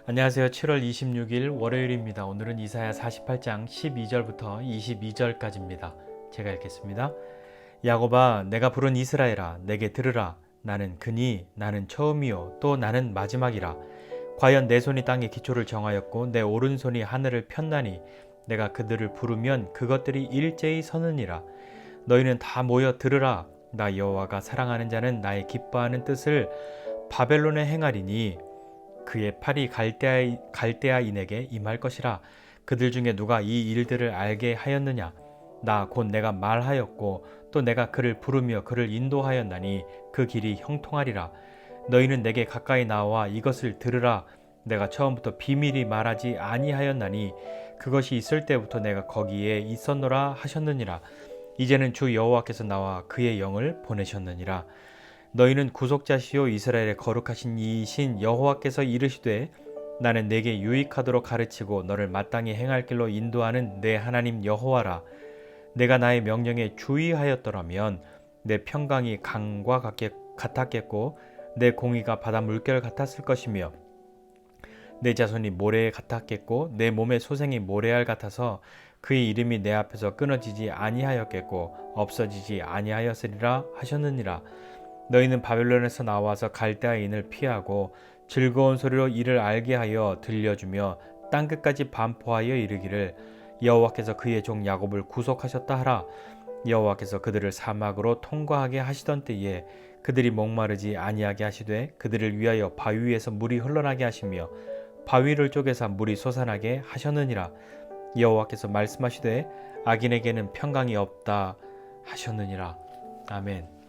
안녕하세요. 7월 26일 월요일입니다. 오늘은 이사야 48장 12절부터 22절까지입니다. 제가 읽겠습니다. 야곱아, 내가 부른 이스라엘아, 내게 들으라. 나는 그니, 나는 처음이요, 또 나는 마지막이라. 과연 내 손이 땅에 기초를 정하였고 내 오른손이 하늘을 폈나니 내가 그들을 부르면 그것들이 일제히 서느니라. 너희는 다 모여 들으라. 나 여호와가 사랑하는 자는 나의 기뻐하는 뜻을 바벨론에 행하리니 그의 팔이 갈대아인에게 임할 것이라. 그들 중에 누가 이 일들을 알게 하였느냐? 나 곧 내가 말하였고 또 내가 그를 부르며 그를 인도하였나니 그 길이 형통하리라. 너희는 내게 가까이 나와 이것을 들으라. 내가 처음부터 비밀이 말하지 아니하였나니 그것이 있을 때부터 내가 거기에 있었노라 하셨느니라. 이제는 주 여호와께서 나와 그의 영을 보내셨느니라. 너희는 구속자시요 이스라엘의 거룩하신 이이신 여호와께서 이르시되 나는 내게 유익하도록 가르치고 너를 마땅히 행할 길로 인도하는 내 하나님 여호와라. 내가 나의 명령에 주의하였더라면 내 평강이 강과 같았겠고 내 공의가 바다 물결 같았을 것이며 내 자손이 모래 같았겠고 내 몸의 소생이 모래알 같아서 그의 이름이 내 앞에서 끊어지지 아니하였겠고 없어지지 아니하였으리라 하셨느니라. 너희는 바벨론에서 나와서 갈대아인을 피하고 즐거운 소리로 이를 알게 하여 들려주며 땅끝까지 반포하여 이르기를 여호와께서 그의 종 야곱을 구속하셨다 하라. 여호와께서 그들을 사막으로 통과하게 하시던 때에 그들이 목마르지 아니하게 하시되 그들을 위하여 바위 위에서 물이 흘러나게 하시며 바위를 쪼개사 물이 솟아나게 하셨느니라. 여호와께서 말씀하시되 악인에게는 평강이 없다 하셨느니라. 아멘.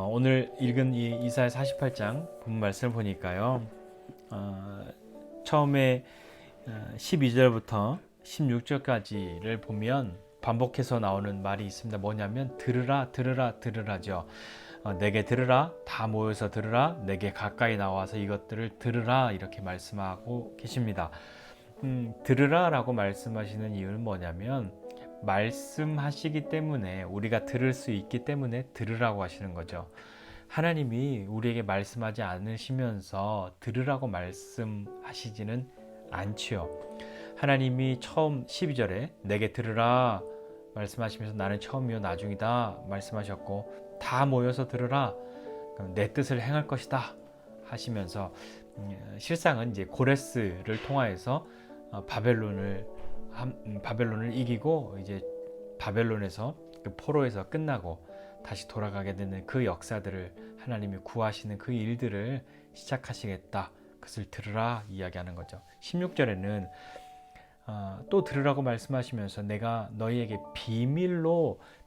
오늘 읽은 이 이사야 48장 본문 말씀을 보니까요. 처음에 12절부터 16절까지를 보면 반복해서 나오는 말이 있습니다. 뭐냐면 들으라 들으라 들으라죠. 내게 들으라, 다 모여서 들으라, 내게 가까이 나와서 이것들을 들으라 이렇게 말씀하고 계십니다. 들으라 라고 말씀하시는 이유는 뭐냐면 말씀하시기 때문에 우리가 들을 수 있기 때문에 들으라고 하시는 거죠. 하나님이 우리에게 말씀하지 않으시면서 들으라고 말씀하시지는 않지요. 하나님이 처음 12절에 내게 들으라 말씀하시면서 나는 처음이요 나중이다 말씀하셨고 다 모여서 들으라 내 뜻을 행할 것이다 하시면서 실상은 이제 고레스를 통하여서 바벨론을 이기고 이제 바벨론에서 그 포로에서 끝나고 다시 돌아가게 되는 그 역사들을 하나님이 구하시는 그 일들을 시작하시겠다. 그것을 들으라 이야기하는 거죠. 16절에는 또 들으라고 말씀하시면서 내가 너희에게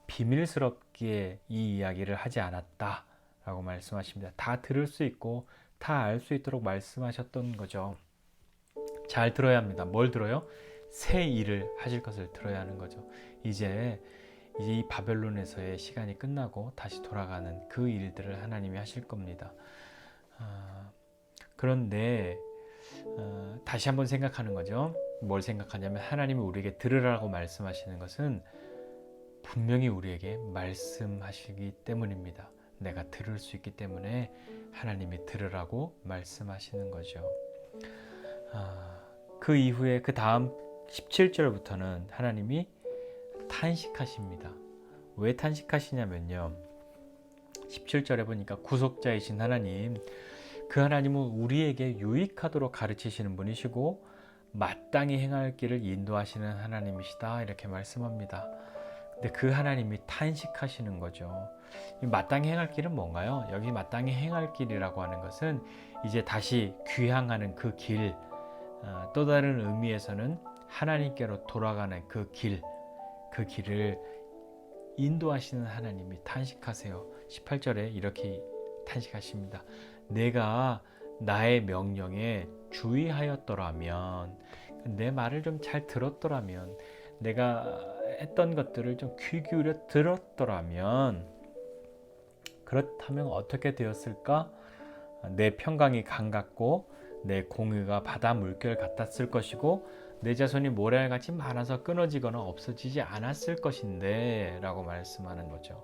비밀스럽게 이 이야기를 하지 않았다 라고 말씀하십니다. 다 들을 수 있고 다 알 수 있도록 말씀하셨던 거죠. 잘 들어야 합니다. 뭘 들어요? 새 일을 하실 것을 들어야 하는 거죠. 이제 이 바벨론에서의 시간이 끝나고 다시 돌아가는 그 일들을 하나님이 하실 겁니다. 그런데 다시 한번 생각하는 거죠. 뭘 생각하냐면 하나님이 우리에게 들으라고 말씀하시는 것은 분명히 우리에게 말씀하시기 때문입니다. 내가 들을 수 있기 때문에 하나님이 들으라고 말씀하시는 거죠. 그 이후에 그 다음 17절부터는 하나님이 탄식하십니다. 왜 탄식하시냐면요. 17절에 보니까 구속자이신 하나님, 그 하나님은 우리에게 유익하도록 가르치시는 분이시고 마땅히 행할 길을 인도하시는 하나님이시다 이렇게 말씀합니다. 근데 그 하나님이 탄식하시는 거죠. 이 마땅히 행할 길은 뭔가요? 여기 마땅히 행할 길이라고 하는 것은 이제 다시 귀향하는 그 길, 또 다른 의미에서는 하나님께로 돌아가는 그 길을 인도하시는 하나님이 탄식하세요. 18절에 이렇게 탄식하십니다. 내가 나의 명령에 주의하였더라면, 내 말을 좀 잘 들었더라면, 내가 했던 것들을 좀 귀 기울여 들었더라면, 그렇다면 어떻게 되었을까? 내 평강이 강 같고 내 공의가 바다 물결 같았을 것이고 내 자손이 모래알같이 많아서 끊어지거나 없어지지 않았을 것인데 라고 말씀하는 거죠.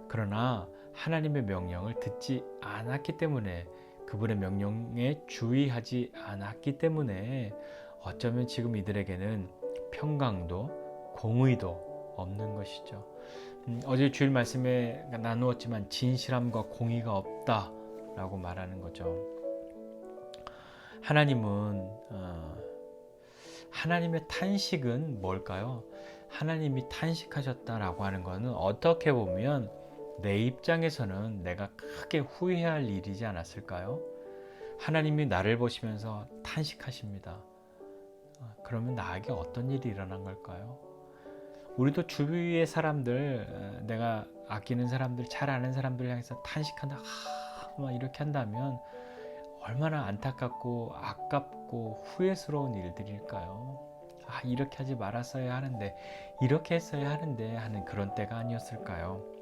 그러나 하나님의 명령을 듣지 않았기 때문에 그분의 명령에 주의하지 않았기 때문에 어쩌면 지금 이들에게는 평강도 공의도 없는 것이죠. 어제 주일 말씀에 나누었지만 진실함과 공의가 없다라고 말하는 거죠. 하나님의 탄식은 뭘까요? 하나님이 탄식하셨다라고 하는 것은 어떻게 보면 내 입장에서는 내가 크게 후회할 일이지 않았을까요? 하나님이 나를 보시면서 탄식하십니다. 그러면 나에게 어떤 일이 일어난 걸까요? 우리도 주위의 사람들, 내가 아끼는 사람들, 잘 아는 사람들 향해서 탄식한다, 막 이렇게 한다면 얼마나 안타깝고 아깝고 후회스러운 일들일까요? 이렇게 하지 말았어야 하는데, 이렇게 했어야 하는데 하는 그런 때가 아니었을까요?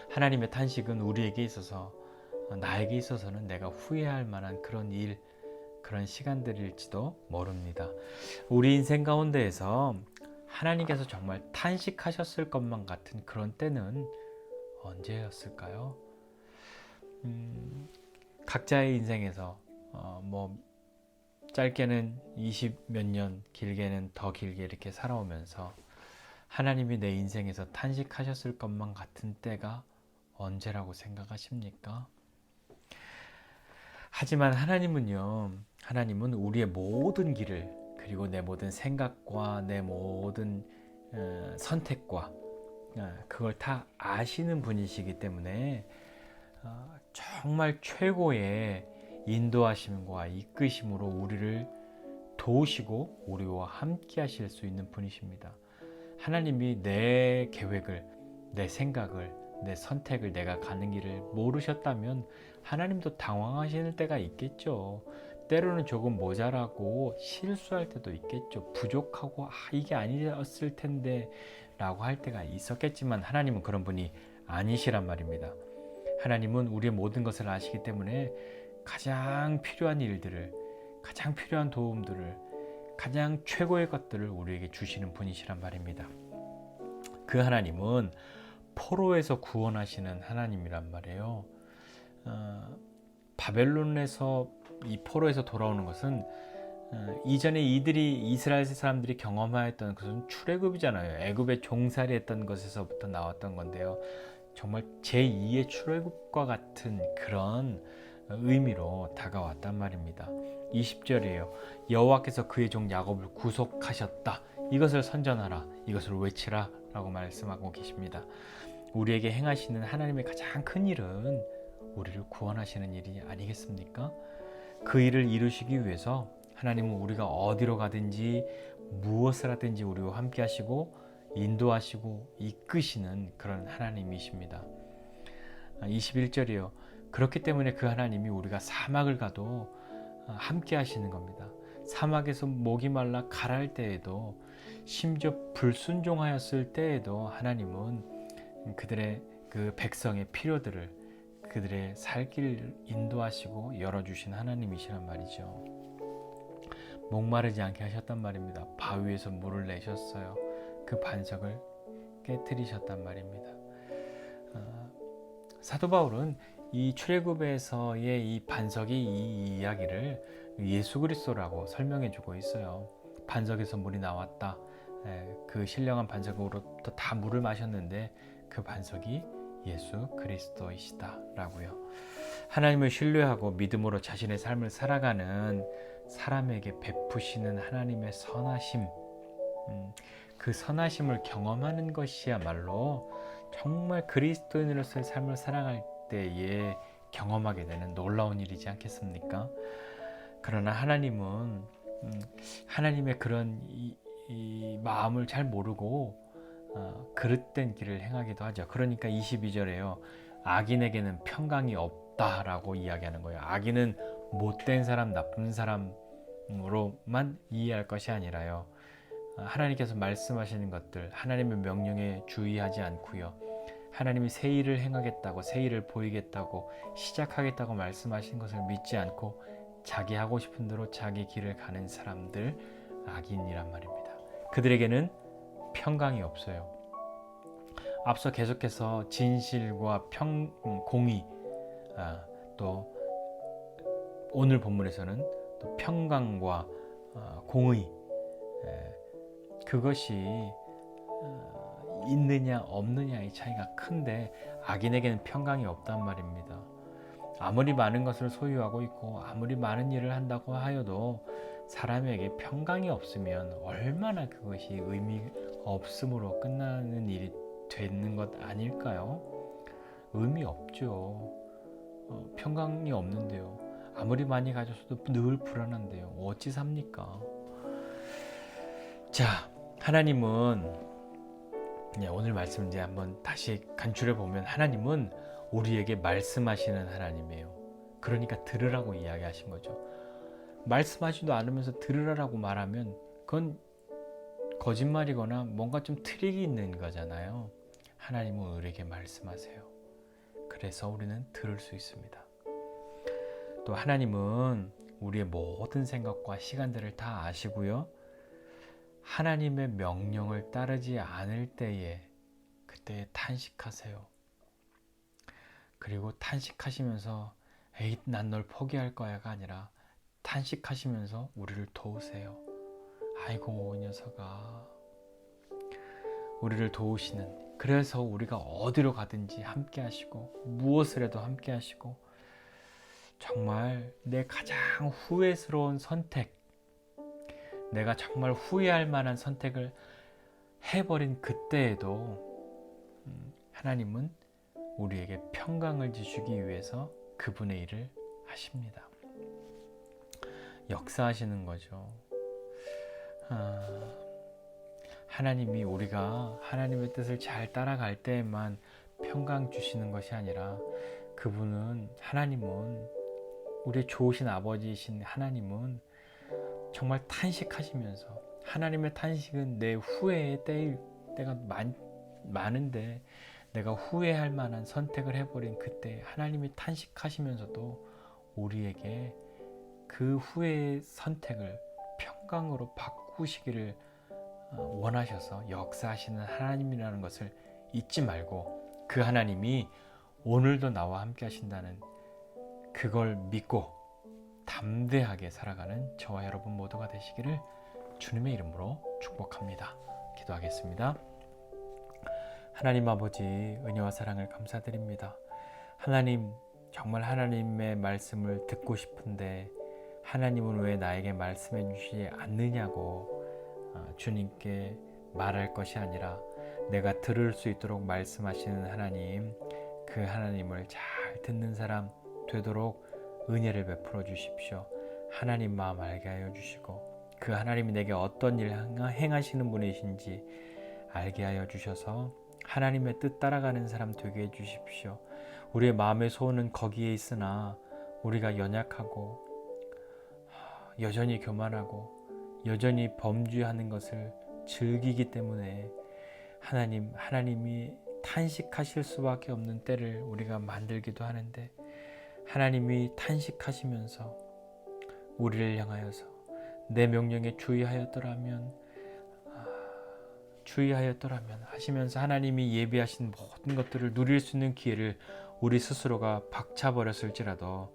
하나님의 탄식은 우리에게 있어서, 나에게 있어서는 내가 후회할 만한 그런 일, 그런 시간들일지도 모릅니다. 우리 인생 가운데에서 하나님께서 정말 탄식하셨을 것만 같은 그런 때는 언제였을까요? 각자의 인생에서 짧게는 20몇 년, 길게는 더 길게 이렇게 살아오면서 하나님이 내 인생에서 탄식하셨을 것만 같은 때가 언제라고 생각하십니까? 하지만 하나님은 우리의 모든 길을, 그리고 내 모든 생각과 내 모든 선택과 그걸 다 아시는 분이시기 때문에 정말 최고의 인도하심과 이끄심으로 우리를 도우시고 우리와 함께 하실 수 있는 분이십니다. 하나님이 내 계획을, 내 생각을, 내 선택을, 내가 가는 길을 모르셨다면 하나님도 당황하실 때가 있겠죠. 때로는 조금 모자라고 실수할 때도 있겠죠. 부족하고 이게 아니었을 텐데 라고 할 때가 있었겠지만 하나님은 그런 분이 아니시란 말입니다. 하나님은 우리의 모든 것을 아시기 때문에 가장 필요한 일들을, 가장 필요한 도움들을, 가장 최고의 것들을 우리에게 주시는 분이시란 말입니다. 그 하나님은 포로에서 구원하시는 하나님이란 말이에요. 바벨론에서 이 포로에서 돌아오는 것은 이전에 이스라엘 사람들이 경험하였던 것은 출애굽이잖아요. 애굽에 종살이했던 것에서부터 나왔던 건데요. 정말 제2의 출애굽과 같은 그런 의미로 다가왔단 말입니다. 20절이에요. 여호와께서 그의 종 야곱을 구속하셨다. 이것을 선전하라. 이것을 외치라. 라고 말씀하고 계십니다. 우리에게 행하시는 하나님의 가장 큰 일은 우리를 구원하시는 일이 아니겠습니까? 그 일을 이루시기 위해서 하나님은 우리가 어디로 가든지 무엇을 하든지 우리와 함께 하시고 인도하시고 이끄시는 그런 하나님이십니다. 21절이요. 그렇기 때문에 그 하나님이 우리가 사막을 가도 함께 하시는 겁니다. 사막에서 목이 말라 가랄 때에도, 심지어 불순종하였을 때에도 하나님은 그들의 그 백성의 필요들을, 그들의 살 길을 인도하시고 열어주신 하나님이시란 말이죠. 목마르지 않게 하셨단 말입니다. 바위에서 물을 내셨어요. 그 반석을 깨뜨리셨단 말입니다. 사도 바울은 이 출애굽에서의 이 반석이 이 이야기를 예수 그리스도라고 설명해 주고 있어요. 반석에서 물이 나왔다. 그 신령한 반석으로부터 다 물을 마셨는데 그 반석이 예수 그리스도이시다라고요. 하나님을 신뢰하고 믿음으로 자신의 삶을 살아가는 사람에게 베푸시는 하나님의 선하심, 그 선하심을 경험하는 것이야말로 정말 그리스도인으로서의 삶을 살아갈 때에 경험하게 되는 놀라운 일이지 않겠습니까? 그러나 하나님은 하나님의 그런 이 마음을 잘 모르고 그릇된 길을 행하기도 하죠. 그러니까 22절에요. 악인에게는 평강이 없다라고 이야기하는 거예요. 악인은 못된 사람, 나쁜 사람으로만 이해할 것이 아니라요. 하나님께서 말씀하시는 것들, 하나님의 명령에 주의하지 않고요. 하나님이 새 일을 행하겠다고, 새 일을 보이겠다고, 시작하겠다고 말씀하신 것을 믿지 않고 자기 하고 싶은 대로 자기 길을 가는 사람들, 악인이란 말입니다. 그들에게는 평강이 없어요. 앞서 계속해서 진실과 공의, 또 오늘 본문에서는 또 평강과 공의, 그것이 있느냐 없느냐의 차이가 큰데 악인에게는 평강이 없단 말입니다. 아무리 많은 것을 소유하고 있고 아무리 많은 일을 한다고 하여도 사람에게 평강이 없으면 얼마나 그것이 의미 없음으로 끝나는 일이 되는 것 아닐까요? 의미 없죠. 평강이 없는데요. 아무리 많이 가졌어도 늘 불안한데요. 어찌 삽니까? 자, 하나님은 오늘 말씀 이제 한번 다시 간추려 보면 하나님은 우리에게 말씀하시는 하나님이에요. 그러니까 들으라고 이야기하신 거죠. 말씀하지도 않으면서 들으라고 말하면 그건 거짓말이거나 뭔가 좀 트릭이 있는 거잖아요. 하나님은 우리에게 말씀하세요. 그래서 우리는 들을 수 있습니다. 또 하나님은 우리의 모든 생각과 시간들을 다 아시고요. 하나님의 명령을 따르지 않을 때에 그때 탄식하세요. 그리고 탄식하시면서 에이 난 널 포기할 거야가 아니라 탄식하시면서 우리를 도우세요. 아이고 이 녀석아. 우리를 도우시는, 그래서 우리가 어디로 가든지 함께 하시고 무엇을 해도 함께 하시고 정말 내 가장 후회스러운 선택, 내가 정말 후회할 만한 선택을 해버린 그때에도 하나님은 우리에게 평강을 주시기 위해서 그분의 일을 하십니다. 역사하시는 거죠. 하나님이 우리가 하나님의 뜻을 잘 따라갈 때에만 평강 주시는 것이 아니라 하나님은 우리의 좋으신 아버지이신 하나님은 정말 탄식하시면서, 하나님의 탄식은 내 후회의 때가 많은데 내가 후회할 만한 선택을 해버린 그때 하나님이 탄식하시면서도 우리에게 그 후회의 선택을 평강으로 바꾸시기를 원하셔서 역사하시는 하나님이라는 것을 잊지 말고, 그 하나님이 오늘도 나와 함께 하신다는 그걸 믿고 담대하게 살아가는 저와 여러분 모두가 되시기를 주님의 이름으로 축복합니다. 기도하겠습니다. 하나님 아버지, 은혜와 사랑을 감사드립니다. 하나님, 정말 하나님의 말씀을 듣고 싶은데 하나님은 왜 나에게 말씀해 주시지 않느냐고 주님께 말할 것이 아니라 내가 들을 수 있도록 말씀하시는 하나님, 그 하나님을 잘 듣는 사람 되도록 은혜를 베풀어 주십시오. 하나님 마음 알게 하여 주시고 그 하나님이 내게 어떤 일 행하시는 분이신지 알게 하여 주셔서 하나님의 뜻 따라가는 사람 되게 해 주십시오. 우리의 마음의 소원은 거기에 있으나 우리가 연약하고 여전히 교만하고 여전히 범죄하는 것을 즐기기 때문에 하나님이 탄식하실 수밖에 없는 때를 우리가 만들기도 하는데, 하나님이 탄식하시면서 우리를 향하여서 내 명령에 주의하였더라면 하시면서 하나님이 예비하신 모든 것들을 누릴 수 있는 기회를 우리 스스로가 박차버렸을지라도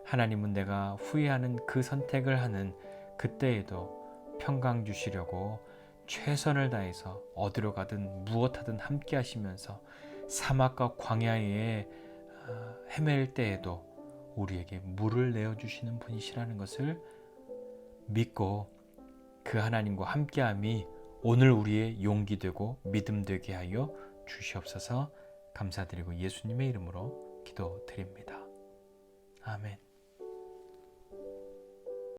하나님은 내가 후회하는 그 선택을 하는 그때에도 평강 주시려고 최선을 다해서 어디로 가든 무엇하든 함께 하시면서 사막과 광야에 헤맬 때에도 우리에게 물을 내어주시는 분이시라는 것을 믿고 그 하나님과 함께함이 오늘 우리의 용기 되고 믿음 되게 하여 주시옵소서. 감사드리고 예수님의 이름으로 기도드립니다. 아멘.